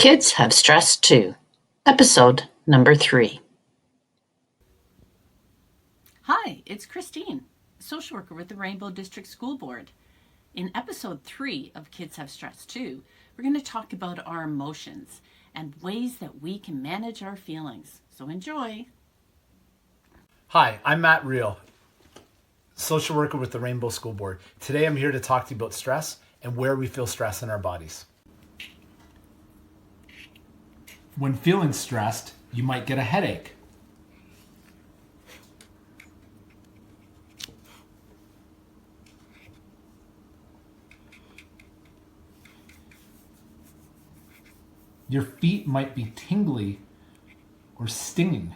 Kids have stress too. Episode number 3. Hi, it's Christine, social worker with the Rainbow District School Board. In episode 3 of Kids Have Stress Too, we're going to talk about our emotions and ways that we can manage our feelings. So enjoy. Hi, I'm Matt Reel, social worker with the Rainbow School Board. Today I'm here to talk to you about stress and where we feel stress in our bodies. When feeling stressed, you might get a headache. Your feet might be tingly or stinging.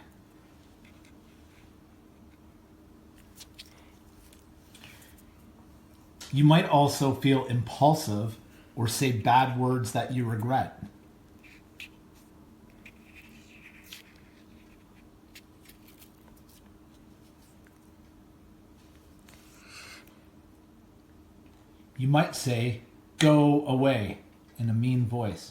You might also feel impulsive or say bad words that you regret. You might say, "Go away," in a mean voice.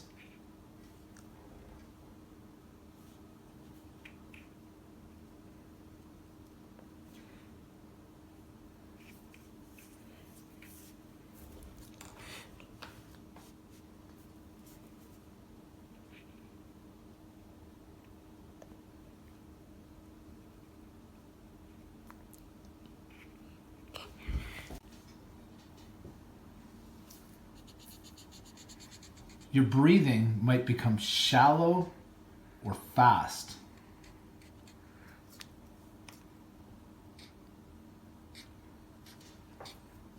Your breathing might become shallow or fast.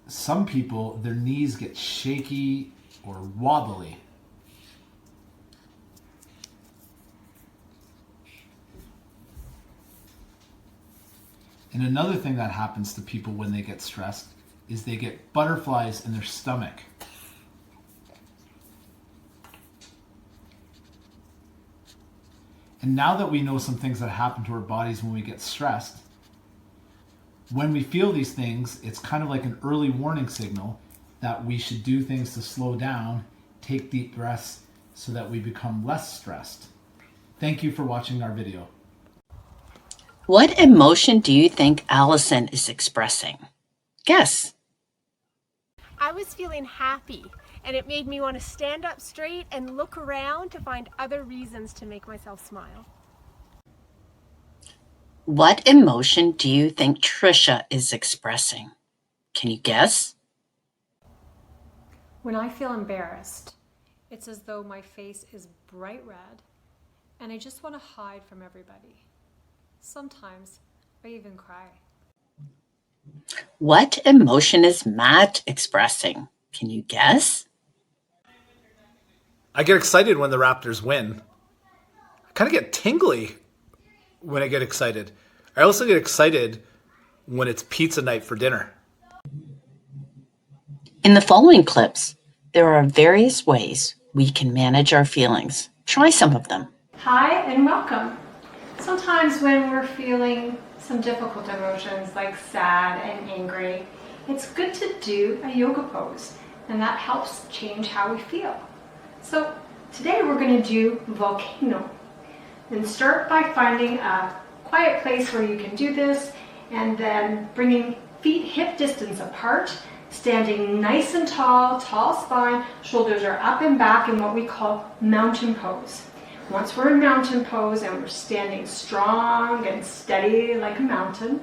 Some people, their knees get shaky or wobbly. And another thing that happens to people when they get stressed is they get butterflies in their stomach. And now that we know some things that happen to our bodies when we get stressed, when we feel these things, it's kind of like an early warning signal that we should do things to slow down, take deep breaths, so that we become less stressed. Thank you for watching our video. What emotion do you think Allison is expressing? Guess. I was feeling happy, and it made me want to stand up straight and look around to find other reasons to make myself smile. What emotion do you think Trisha is expressing? Can you guess? When I feel embarrassed, it's as though my face is bright red and I just want to hide from everybody. Sometimes I even cry. What emotion is Matt expressing? Can you guess? I get excited when the Raptors win. I kind of get tingly when I get excited. I also get excited when it's pizza night for dinner. In the following clips, there are various ways we can manage our feelings. Try some of them. Hi and welcome. Sometimes when we're feeling some difficult emotions like sad and angry, it's good to do a yoga pose, and that helps change how we feel. So today we're going to do volcano. And start by finding a quiet place where you can do this, and then bringing feet hip distance apart, standing nice and tall, tall spine, shoulders are up and back in what we call mountain pose. Once we're in mountain pose and we're standing strong and steady like a mountain,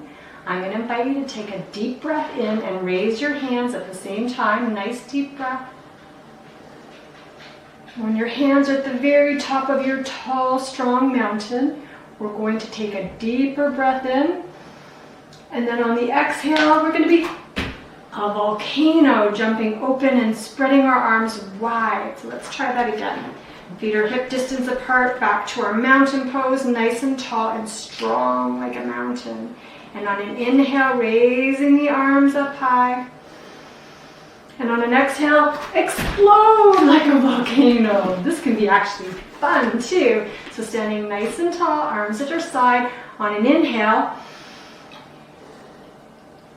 I'm going to invite you to take a deep breath in and raise your hands at the same time. Nice deep breath. When your hands are at the very top of your tall, strong mountain, we're going to take a deeper breath in. And then on the exhale, we're going to be a volcano, jumping open and spreading our arms wide. So let's try that again. Feet are hip distance apart, back to our mountain pose, nice and tall and strong like a mountain. And on an inhale, raising the arms up high. And on an exhale, explode like a volcano. This can be actually fun too. So standing nice and tall, arms at your side. On an inhale,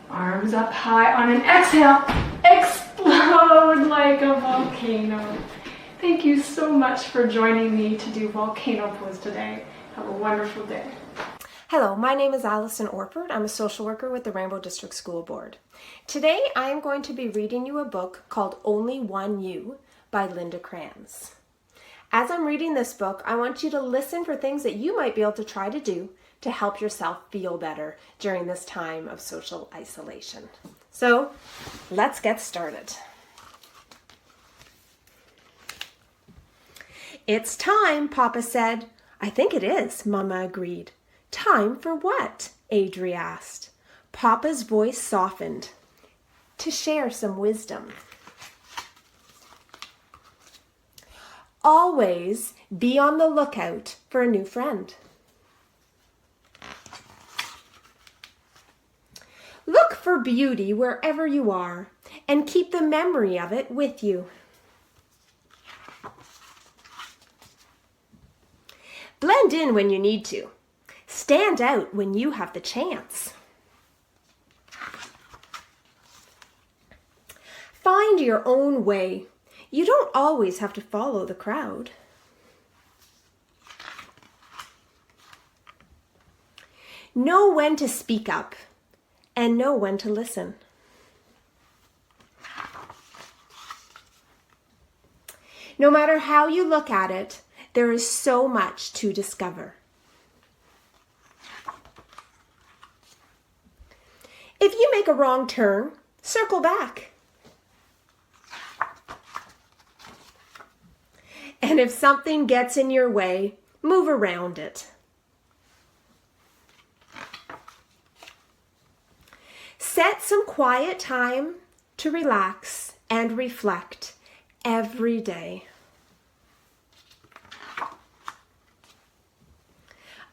arms up high. On an exhale, explode like a volcano. Thank you so much for joining me to do volcano pose today. Have a wonderful day. Hello, my name is Allison Orford. I'm a social worker with the Rainbow District School Board. Today I am going to be reading you a book called Only One You by Linda Kranz. As I'm reading this book, I want you to listen for things that you might be able to try to do to help yourself feel better during this time of social isolation. So let's get started. It's time, Papa said. I think it is, Mama agreed. Time for what? Adri asked. Papa's voice softened. To share some wisdom. Always be on the lookout for a new friend. Look for beauty wherever you are and keep the memory of it with you. Blend in when you need to. Stand out when you have the chance. Find your own way. You don't always have to follow the crowd. Know when to speak up and know when to listen. No matter how you look at it, there is so much to discover. If you make a wrong turn, circle back. And if something gets in your way, move around it. Set some quiet time to relax and reflect every day.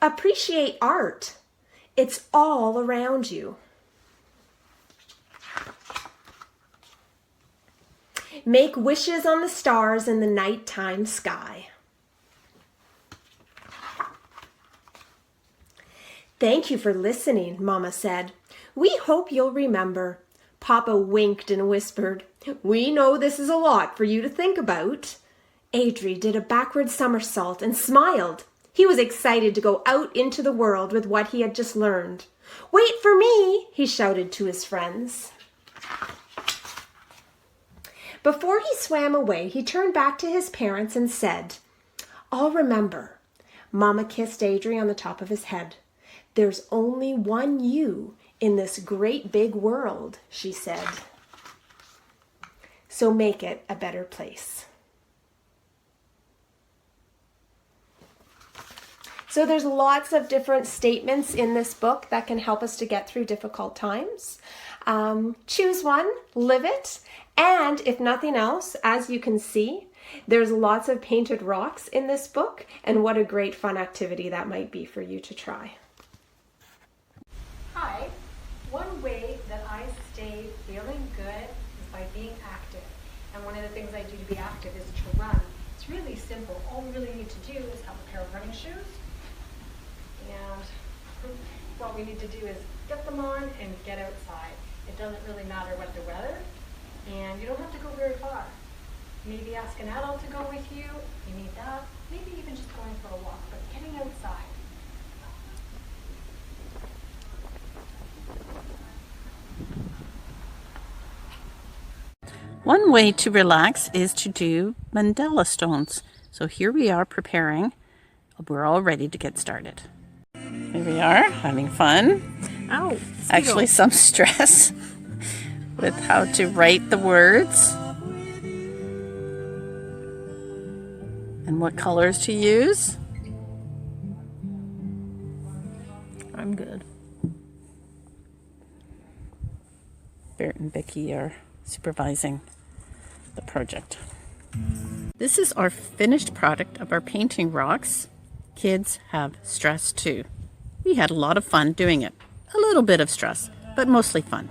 Appreciate art. It's all around you. Make wishes on the stars in the nighttime sky. Thank you for listening, Mama said. We hope you'll remember. Papa winked and whispered, we know this is a lot for you to think about. Adri did a backward somersault and smiled. He was excited to go out into the world with what he had just learned. Wait for me, he shouted to his friends. Before he swam away, he turned back to his parents and said, I'll remember. Mama kissed Adri on the top of his head. There's only one you in this great big world, she said. So make it a better place. So there's lots of different statements in this book that can help us to get through difficult times. Choose one, live it, and if nothing else, as you can see, there's lots of painted rocks in this book, and what a great fun activity that might be for you to try. Hi, one way that I stay feeling good is by being active. And one of the things I do to be active is to run. It's really simple. All we really need to do is have a pair of running shoes. And what we need to do is get them on and get outside. It doesn't really matter what the weather, and you don't have to go very far. Maybe ask an adult to go with you, if you need that. Maybe even just going for a walk, but getting outside. One way to relax is to do mandala stones. So here we are preparing. We're all ready to get started. Here we are, having fun. Ow, Actually, some stress with how to write the words and what colors to use. I'm good. Bert and Becky are supervising the project. This is our finished product of our painting rocks. Kids have stress too. We had a lot of fun doing it. A little bit of stress, but mostly fun.